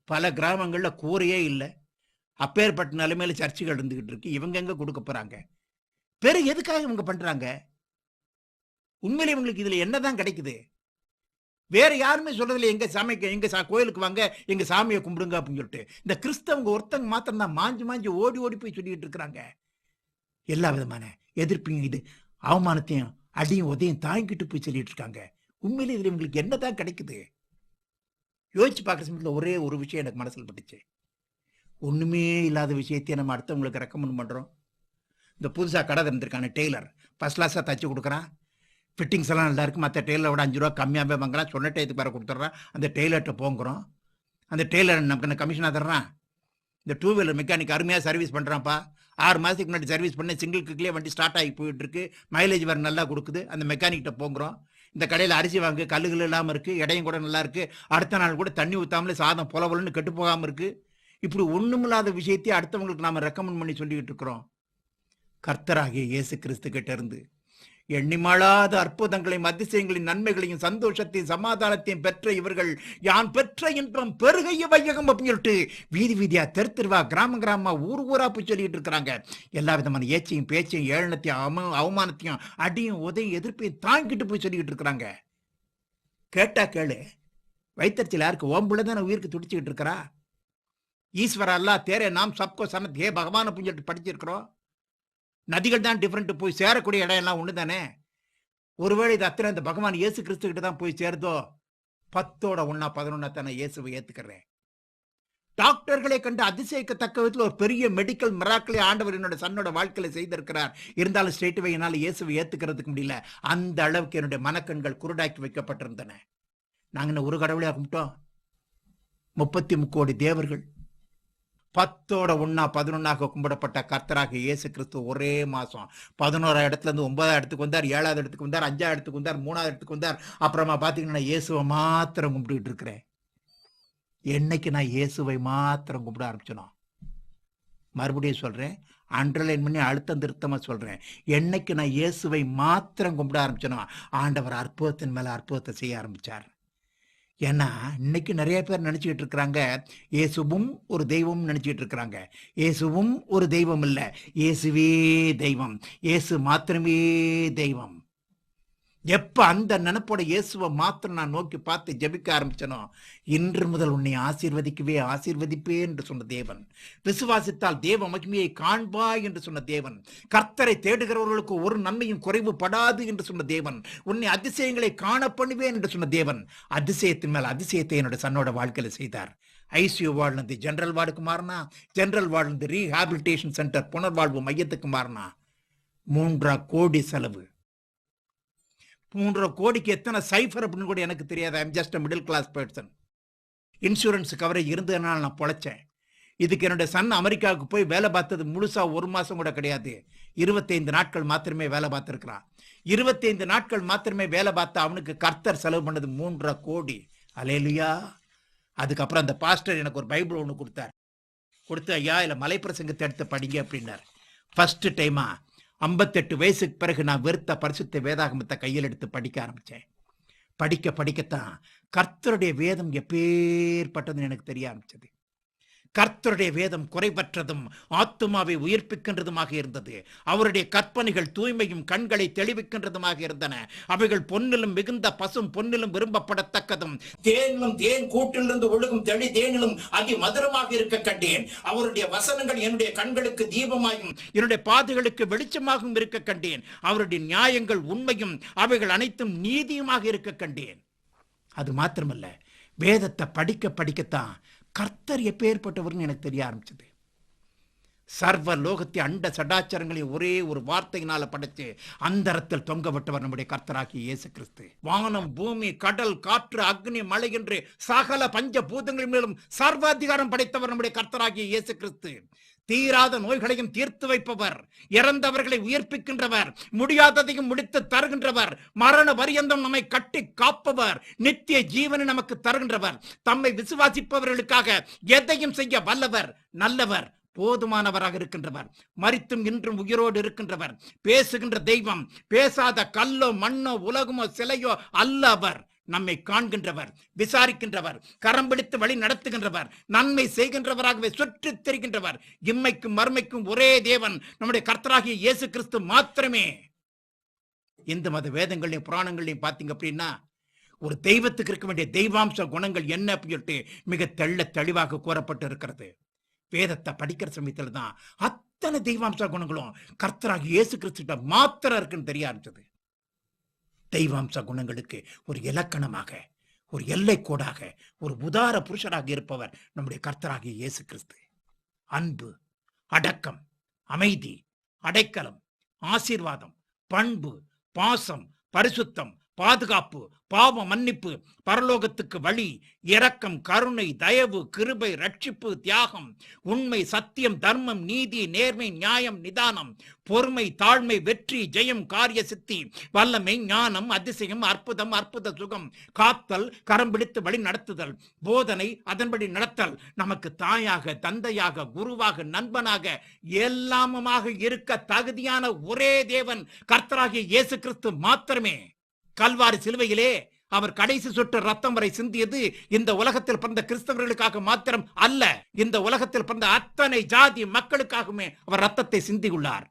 பல கிராமங்கள்ல கூரையே இல்ல. அப்பேற்பட்ட நிலைமையில சர்ச்சுகள் இருந்துகிட்டு இருக்கு. இவங்க எங்க குடுக்க போறாங்க? பிறகு எதுக்காக இவங்க பண்றாங்க? உண்மையிலே இவங்களுக்கு இதுல என்னதான் கிடைக்குது? வேற யாருமே சொல்றதில்ல, எங்க சாமிக்கு எங்க கோயிலுக்கு வாங்க, எங்க சாமிய கும்பிடுங்க அப்படின்னு சொல்லிட்டு. இந்த கிறிஸ்தவங்க ஒருத்தங்க மாத்திரம் தான் மாஞ்சு மாஞ்சு ஓடி ஓடி போய் சொல்லிட்டு இருக்காங்க. எல்லா விதமான எதிர்ப்பையும் இது அவமானத்தையும் அடியும் உதையும் தாங்கிட்டு போய் சொல்லிட்டு இருக்காங்க. உண்மையிலே இதுல இவங்களுக்கு என்னதான் கிடைக்குது? யோசிச்சு பார்க்குற சமயத்துல ஒரே ஒரு விஷயம் எனக்கு மனசுல பட்டுச்சு. ஒண்ணுமே இல்லாத விஷயத்தையே நம்ம அடுத்தவங்களுக்கு ரெக்கமெண்ட் பண்றோம். இந்த புதுசா கடை திறந்திருக்கான டெய்லர் ஃபர்ஸ்ட் கிளாஸா தச்சு கொடுக்குறான். ஃபிட்டிங்ஸ் எல்லாம் நல்லா இருக்கு. மற்ற டெய்லரோட 5 ரூபா கம்மியாகவே வாங்குறான். சொன்ன டயத்துக்கு வேற கொடுத்துட்றான். அந்த டெய்லர்கிட்ட போங்கிறோம். அந்த டெய்லர் நமக்கு கமிஷனாக தர்றான். இந்த டூ வீலர் மெக்கானிக் அருமையாக சர்வீஸ் பண்ணுறான்ப்பா. 6 மாதத்துக்கு முன்னாடி சர்வீஸ் பண்ணி சிங்கிள் கிக்லேயே வண்டி ஸ்டார்ட் ஆகி போயிட்டு இருக்கு. மைலேஜ் வேறு நல்லா கொடுக்குது. அந்த மெக்கானிக்கிட்ட போங்கிறோம். இந்த கடையில் அரிசி வாங்க கல்லுகள் இல்லாமல் இருக்குது. இடையும் கூட நல்லா இருக்குது. அடுத்த நாள் கூட தண்ணி ஊற்றாமலே சாதம் பொலவலன்னு கெட்டு போகாமல் இருக்குது. இப்படி ஒன்றுமில்லாத விஷயத்தையே அடுத்தவங்களுக்கு நாம் ரெக்கமெண்ட் பண்ணி சொல்லிக்கிட்டு இருக்கிறோம். கர்த்தராகிய இயேசு கிறிஸ்து கிட்ட இருந்து எண்ணிமாளாத அற்புதங்களையும் அதிசயங்களையும் நன்மைகளையும் சந்தோஷத்தையும் சமாதானத்தையும் பெற்ற இவர்கள் யான் பெற்ற இன்பம் பெருகைய வையகம் அப்படின்னு சொல்லிட்டு வீதி வீதியா தெருவா கிராம கிராமமா ஊர் ஊரா போய் சொல்லிட்டு இருக்கிறாங்க. எல்லா விதமான ஏச்சையும் பேச்சையும் ஏளனத்தையும் அவமானத்தையும் அடியும் உதையும் எதிர்ப்பையும் தாங்கிட்டு போய் சொல்லிக்கிட்டு இருக்கிறாங்க. கேட்டா கேளு, வைத்தறிச்சல் யாருக்கு? ஓம்புல தானே உயிருக்கு துடிச்சுக்கிட்டு இருக்கிறா. ஈஸ்வர அல்லா தேரே நாம் சப்கோ சமத் ஹே பகவான் அப்படின்னு சொல்லிட்டு படிச்சிருக்கிறோம். நதிகள் தான் டிஃபரெண்ட், போய் சேரக்கூடிய இடம் எல்லாம் ஒன்று தானே. ஒருவேளை இது அத்தனை இந்த பகவான் இயேசு கிறிஸ்து கிட்ட தான் போய் சேருதோ? 10 1 11 தானே இயேசுவை ஏத்துக்கிறேன். டாக்டர்களை கண்டு அதிசயிக்கத்தக்க விதத்தில் ஒரு பெரிய மெடிக்கல் மிராக்களை ஆண்டவர் என்னோட சன்னோட வாழ்க்கையில செய்திருக்கிறார். இருந்தாலும் ஸ்ட்ரெயிட் வே என்னால் இயேசுவை ஏத்துக்கிறதுக்கு முடியல. அந்த அளவுக்கு என்னுடைய மனக்கண்கள் குருடாக்கி வைக்கப்பட்டிருந்தன. நாங்க என்ன ஒரு கடவுளையா கும்பிட்டோம்? 33 கோடி தேவர்கள் 10 1 11 கும்பிடப்பட்ட கர்த்தராக இயேசு கிறிஸ்து ஒரே மாசம் 11 இடத்துல இருந்து 9 இடத்துக்கு வந்தார், 7வது இடத்துக்கு வந்தார், 5வது இடத்துக்கு வந்தார், 3வது இடத்துக்கு வந்தார். அப்புறமா பாத்தீங்கன்னா இயேசுவை மாத்திரம் கும்பிட்டுக்கிட்டு இருக்கிறேன். என்னைக்கு நான் இயேசுவை மாத்திரம் கும்பிட ஆரம்பிச்சனோ, மறுபடியும் சொல்றேன், அண்டர்லைன் பண்ணி அழுத்தம் திருத்தமா சொல்றேன், என்னைக்கு நான் இயேசுவை மாத்திரம் கும்பிட ஆரம்பிச்சனோ ஆண்டவர் அற்புதத்தின் மேல அற்புதத்தை செய்ய ஆரம்பிச்சார். ஏன்னா இன்னைக்கு நிறைய பேர் நினைச்சுக்கிட்டு இருக்கிறாங்க இயேசுவும் ஒரு தெய்வம் நினைச்சுக்கிட்டு இருக்கிறாங்க. இயேசுவும் ஒரு தெய்வம் இல்ல, இயேசுவே தெய்வம், இயேசு மாத்திரமே தெய்வம். எப்ப அந்த நினைப்போட இயேசுவை மாத்திரம் நான் நோக்கி பார்த்து ஜெபிக்க ஆரம்பிச்சனோ, இன்று முதல் உன்னை ஆசீர்வதிக்கவே ஆசீர்வதிப்பே என்று சொன்ன தேவன், விசுவாசித்தால் தேவ மகிமையை காண்பாய் என்று சொன்ன தேவன், கர்த்தரை தேடுகிறவர்களுக்கு ஒரு நன்மையும் குறைவுபடாது என்று சொன்ன தேவன், உன்னை அதிசயங்களை காண பண்ணுவேன் என்று சொன்ன தேவன், அதிசயத்தின் மேல் அதிசயத்தை என்னோட சன்னோட வாழ்க்கையில செய்தார். ஐசியூ வார்டு ஜெனரல் வார்டுக்கு மாறினா, ஜெனரல் வார்டு ரீஹாபிலிட்டேஷன் சென்டர் புனர்வாழ்வு மையத்துக்கு மாறினா 3.5 கோடி செலவு. 3.5 கோடிக்கு எத்தனை சைஃபர் அப்படின்னு கூட எனக்கு தெரியாது. I'm just middle class person. Insurance coverage இருந்ததுனால நான் பொழைச்சேன். இதுக்கு என்னுடைய சன் அமெரிக்காவுக்கு போய் வேலை பார்த்தது முழுசா 1 மாசம் கூட கிடையாது. 25 நாட்கள் மாத்திரமே வேலை பார்த்திருக்கிறான். 25 நாட்கள் மாத்திரமே வேலை பார்த்து அவனுக்கு கர்த்தர் செலவு பண்ணது 3.5 கோடி. அல்லேலூயா. அதுக்கப்புறம் அந்த பாஸ்டர் எனக்கு ஒரு பைபிள் ஒன்று கொடுத்து ஐயா இல்லை மலைப்பிரசங்கத்தை எடுத்து படிங்க அப்படின்னார். ஃபர்ஸ்ட் டைமா 58 வயசுக்கு பிறகு நான் வெறுத்த பரிசுத்த வேதாகமத்தை கையில் எடுத்து படிக்க ஆரம்பிச்சேன். படிக்கத்தான் கர்த்தருடைய வேதம் எப்பேற்பட்டதுன்னு எனக்கு தெரிய ஆரம்பிச்சது. கர்த்தருடைய வேதம் குறைபற்றதும் ஆத்துமாவை உயிர்ப்பிக்கின்றதுமாக இருந்தது. அவருடைய கற்பனைகள் தூய்மையும் கண்களை தெளிவிக்கின்றதுமாக இருந்தன. அவைகள் பொன்னிலும் மிகுந்த பசும் பொன்னிலும் விரும்பப்படத்தக்கதும் தேனிலும் தேன் கூட்டிலிருந்து ஒழுகும் தெளி தேனிலும் அதி மதுரமாக இருக்க கண்டேன். அவருடைய வசனங்கள் என்னுடைய கண்களுக்கு தீபமாயும் என்னுடைய பாதைகளுக்கு வெளிச்சமாகவும் இருக்க கண்டேன். அவருடைய நியாயங்கள் உண்மையும் அவைகள் அனைத்தும் நீதியுமாக இருக்க கண்டேன். அது மாத்திரமல்ல, வேதத்தை படிக்கத்தான் கர்த்தர் எப்பேற்பட்டவர்னு எனக்கு தெரிய ஆரம்பிச்சது. சர்வ லோகத்தை அண்ட சடாச்சரங்களை ஒரே ஒரு வார்த்தையினால படைச்சு அந்தரத்தில் தொங்க விட்டவர் நம்முடைய கர்த்தராகிய இயேசு கிறிஸ்து. வானம் பூமி கடல் காற்று அக்னி மழை என்று சகல பஞ்ச பூதங்களின் மேலும் சர்வாதிகாரம் படைத்தவர் நம்முடைய கர்த்தராகிய இயேசு கிறிஸ்து. தீராத நோய்களையும் தீர்த்து வைப்பவர், இறந்தவர்களை உயிர்ப்பிக்கின்றவர், முடியாததையும் முடித்து தருகின்றவர், மரண பரியந்தம் நம்மை கட்டி காப்பவர், நித்திய ஜீவனை நமக்கு தருகின்றவர், தம்மை விசுவாசிப்பவர்களுக்காக எதையும் செய்ய வல்லவர், நல்லவர், போதுமானவராக இருக்கின்றவர், மரித்தும் இன்றும் உயிரோடு இருக்கின்றவர், பேசுகின்ற தெய்வம், பேசாத கல்லோ மண்ணோ உலகமோ சிலையோ அல்ல அவர். நம்மை காண்கின்றவர், விசாரிக்கின்றவர், கரம் பிடித்து வழி நடத்துகின்றவர், நன்மை செய்கின்றவராகவே சுற்றித் தெரிகின்றவர், இம்மைக்கும் மறுமைக்கும் ஒரே தேவன் நம்முடைய கர்த்தராகிய இயேசு கிறிஸ்து மாத்திரமே. இந்து மத வேதங்களையும் புராணங்களையும் பார்த்தீங்க அப்படின்னா ஒரு தெய்வத்துக்கு இருக்க வேண்டிய தெய்வாம்ச குணங்கள் என்ன அப்படின்னு சொல்லிட்டு மிக தெளிவாக கூறப்பட்டு இருக்கிறது. வேதத்தை படிக்கிற சமயத்தில் தான் அத்தனை தெய்வாம்ச குணங்களும் கர்த்தராகிய இயேசு கிறிஸ்துட்ட மாத்திரம் இருக்குன்னு தெரிய ஆரம்பிச்சது. தெய்வாம்ச குணங்களுக்கு ஒரு இலக்கணமாக, ஒரு எல்லை கோடாக, ஒரு உதார புருஷராக இருப்பவர் நம்முடைய கர்த்தராகிய இயேசு கிறிஸ்து. அன்பு, அடக்கம், அமைதி, அடைக்கலம், ஆசீர்வாதம், பண்பு, பாசம், பரிசுத்தம், பாதுகாப்பு, பாவ மன்னிப்பு, பரலோகத்துக்கு வழி, இரக்கம், கருணை, தயவு, கிருபை, ரட்சிப்பு, தியாகம், உண்மை, சத்தியம், தர்மம், நீதி, நேர்மை, நியாயம், நிதானம், பொறுமை, தாழ்மை, வெற்றி, ஜெயம், காரிய சித்தி, வல்லமை, ஞானம், அதிசயம், அற்புதம், அற்புத சுகம், காத்தல், கரம் பிடித்து வழி நடத்துதல், போதனை, அதன்படி நடத்தல், நமக்கு தாயாக, தந்தையாக, குருவாக, நண்பனாக, எல்லாமுமாக இருக்க தகுதியான ஒரே தேவன் கர்த்தராகிய இயேசு கிறிஸ்து மாத்திரமே. கல்வாரி சிலுவையிலே அவர் கடைசி சொட்டு ரத்தம் வரை சிந்தியது இந்த உலகத்தில் பிறந்த கிறிஸ்தவர்களுக்காக மாத்திரம் அல்ல, இந்த உலகத்தில் பிறந்த அத்தனை ஜாதி மக்களுக்காகவே அவர் ரத்தத்தை சிந்தியுள்ளார்.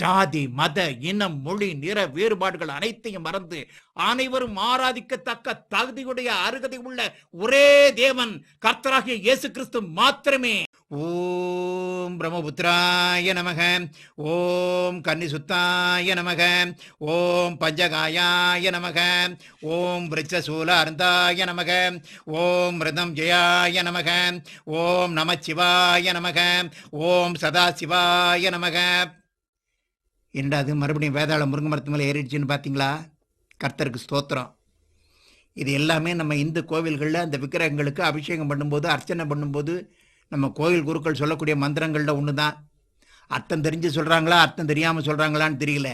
ஜாதி, மத, இனம், மொழி, நிற வேறுபாடுகள் அனைத்தையும் மறந்து அனைவரும் ஆராதிக்கத்தக்க தகுதியுடைய அருகதை உள்ள ஒரே தேவன் கர்த்தராகிய இயேசு கிறிஸ்து மாத்திரமே. ஓம் பிரம்மபுத்திராய நமக, ஓம் கன்னிசுத்தாய நமக, ஓம் பஞ்சகாயாய நமக, ஓம் விருட்சசூல அருந்தாய நமக, ஓம் மிருதம் ஜெயாய நமக, ஓம் நமச்சிவாய நமக, ஓம் சதாசிவாய நமக. என்னது மறுபடியும் வேதாள முருங்கை மரத்து மேலே ஏறிடுச்சுன்னு பார்த்தீங்களா? கர்த்தருக்கு ஸ்தோத்திரம். இது எல்லாமே நம்ம இந்து கோவில்களில் அந்த விக்கிரகங்களுக்கு அபிஷேகம் பண்ணும்போது, அர்ச்சனை பண்ணும்போது நம்ம கோவில் குருக்கள் சொல்லக்கூடிய மந்திரங்களில் ஒன்று தான். அர்த்தம் தெரிஞ்சு சொல்கிறாங்களா அர்த்தம் தெரியாமல் சொல்கிறாங்களான்னு தெரியல.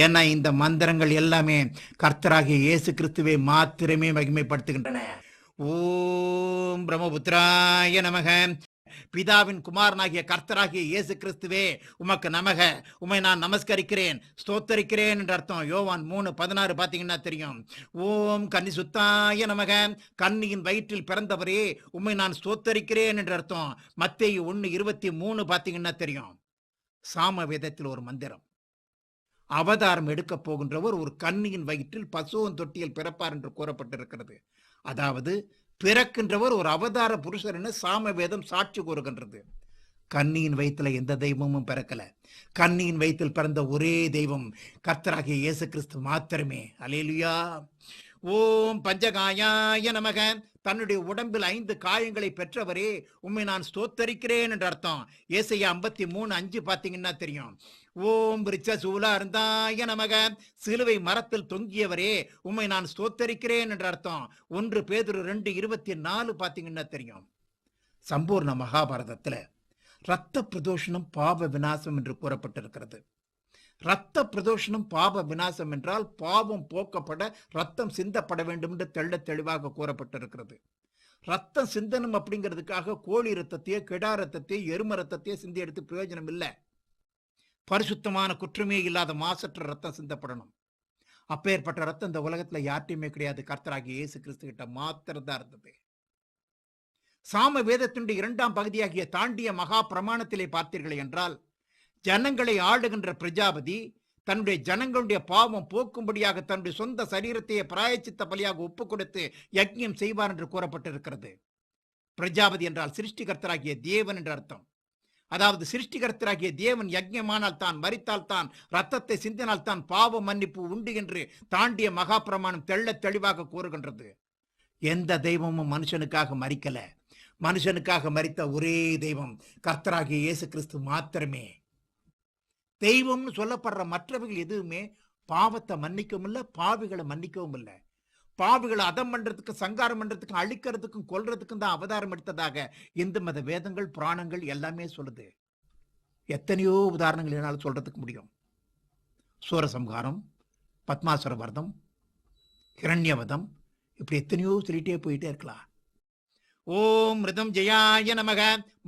ஏன்னா இந்த மந்திரங்கள் எல்லாமே கர்த்தராகிய இயேசு கிறிஸ்துவை மாத்திரமே மகிமைப்படுத்துகின்றன. ஓம் பிரம்மபுத்திராய நமக, பிதாவின் குமாரனாகிய கர்த்தராகிய இயேசு கிறிஸ்துவே உமக்கு நமக, உமை நான் நமஸ்கரிக்கிறேன், ஸ்தோத்தரிக்கிறேன் என்ற அர்த்தம். யோவான் 3:16 பார்த்தீங்கன்னா தெரியும். ஓம் கன்னி சுத்தாய நமக, கன்னியின் வயிற்றில் பிறந்தவரே உம்மை நான் ஸ்தோத்தரிக்கிறேன் என்ற அர்த்தம். மத்தேயு 1:23 பார்த்தீங்கன்னா தெரியும். சாம வேதத்தில் ஒரு மந்திரம், அவதாரம் எடுக்க போகின்றவர் ஒரு கன்னியின் வயிற்றில் பசுவன் தொட்டியில் பிறப்பார் என்று கூறப்பட்டிருக்கிறது. அதாவது பிறக்கின்றவர் ஒரு அவதார புருஷர் என சாம வேதம் சாட்சி கூறுகின்றது. கன்னியின் வயிற்றில் எந்த தெய்வமும் பிறக்கல. கன்னியின் வயிற்றில் பிறந்த ஒரே தெய்வம் கர்த்தராகிய இயேசு கிறிஸ்து மாத்திரமே. அல்லேலூயா. ஓம் பஞ்சகாயாய நமக, தன்னுடைய உடம்பில் 5 காயங்களை பெற்றவரே உம்மை நான் ஸ்தோத்தரிக்கிறேன் என்ற அர்த்தம். ஏசாயா 53:5 பார்த்தீங்கன்னா தெரியும். ஓம் விருட்சசூல அருந்தாய நமக, சிலுவை மரத்தில் தொங்கியவரே உம்மை நான் ஸ்தோத்தரிக்கிறேன் என்ற அர்த்தம். 1 பேதுரு 2:24 பார்த்தீங்கன்னா தெரியும். சம்பூர்ண மகாபாரதத்தில் இரத்த பிரதோஷனம் பாவ விநாசம் என்று கூறப்பட்டிருக்கிறது. இரத்த பிரதோஷனம் பாவ விநாசம் என்றால் பாவம் போக்கப்பட ரத்தம் சிந்தப்பட வேண்டும் என்று தெளிவாக கூறப்பட்டிருக்கிறது. ரத்தம் சிந்தனம் அப்படிங்கிறதுக்காக கோழி ரத்தத்தையோ, கிடா ரத்தத்தையோ, எரும ரத்தத்தையோ சிந்தி எடுத்து பிரயோஜனம் இல்லை. பரிசுத்தமான குற்றமே இல்லாத மாசற்ற ரத்தம் சிந்தப்படணும். அப்பேற்பட்ட ரத்தம் இந்த உலகத்துல யார்ட்டையுமே கிடையாது. கர்த்தராகிய இயேசு கிறிஸ்து கிட்ட மாத்திரம்தான் இருந்தது. சாம வேதத்தினுடைய 2ஆம் பகுதியாகிய தாண்டிய மகா பிரமாணத்திலே பார்த்தீர்கள் என்றால், ஜனங்களை ஆளுகின்ற பிரஜாபதி தன்னுடைய ஜனங்களுடைய பாவம் போக்கும்படியாக தன்னுடைய சொந்த சரீரத்தையே பிராயச்சித்த பலியாக ஒப்பு கொடுத்து யஜ்ஞம் செய்வார் என்று கூறப்பட்டிருக்கிறது. பிரஜாபதி என்றால் சிருஷ்டிகர்த்தராகிய தேவன் என்ற அர்த்தம். அதாவது சிருஷ்டிகர்த்தராகிய தேவன் யஜ்ஞமானால் தான், மரித்தால் தான், ரத்தத்தை சிந்தினால் தான் பாவ மன்னிப்பு உண்டு என்று தாண்டிய மகா பிரமாணம் தெளிவாக கூறுகின்றது. எந்த தெய்வமும் மனுஷனுக்காக மரிக்கல. மனுஷனுக்காக மரித்த ஒரே தெய்வம் கர்த்தராகிய இயேசு கிறிஸ்து மாத்திரமே. தெய்வம்னு சொல்லப்படுற மற்றவர்கள் எதுவுமே பாவத்தை மன்னிக்கவும் இல்லை, பாவிகளை மன்னிக்கவும் இல்லை. பாவிகளை அதம் பண்றதுக்கு, சங்காரம் பண்றதுக்கும், அழிக்கிறதுக்கும், கொல்றதுக்கும் தான் அவதாரம் எடுத்ததாக இந்து மத வேதங்கள், புராணங்கள் எல்லாமே சொல்லுது. எத்தனையோ உதாரணங்கள் என்னால் சொல்றதுக்கு முடியும். சூரசம்ஹாரம், பத்மாசுர வர்தம், ஹிரண்யவதம், இப்படி எத்தனையோ சொல்லிட்டே போயிட்டே இருக்கலாம். ஓம் மிருதம் ஜெயாய நமக,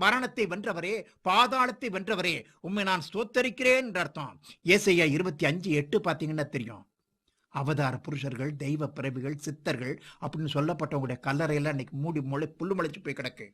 மரணத்தை வென்றவரே, பாதாளத்தை வென்றவரே உம்மை நான் ஸ்தோத்தரிக்கிறேன் என்ற அர்த்தம். ஏசாயா 25:8 பார்த்தீங்கன்னா தெரியும். அவதார புருஷர்கள், தெய்வ பிறவிகள், சித்தர்கள் அப்படின்னு சொல்லப்பட்டவங்களுடைய கல்லறையெல்லாம் இன்னைக்கு மூடி புல்லு முளைச்சு போய் கிடக்கு.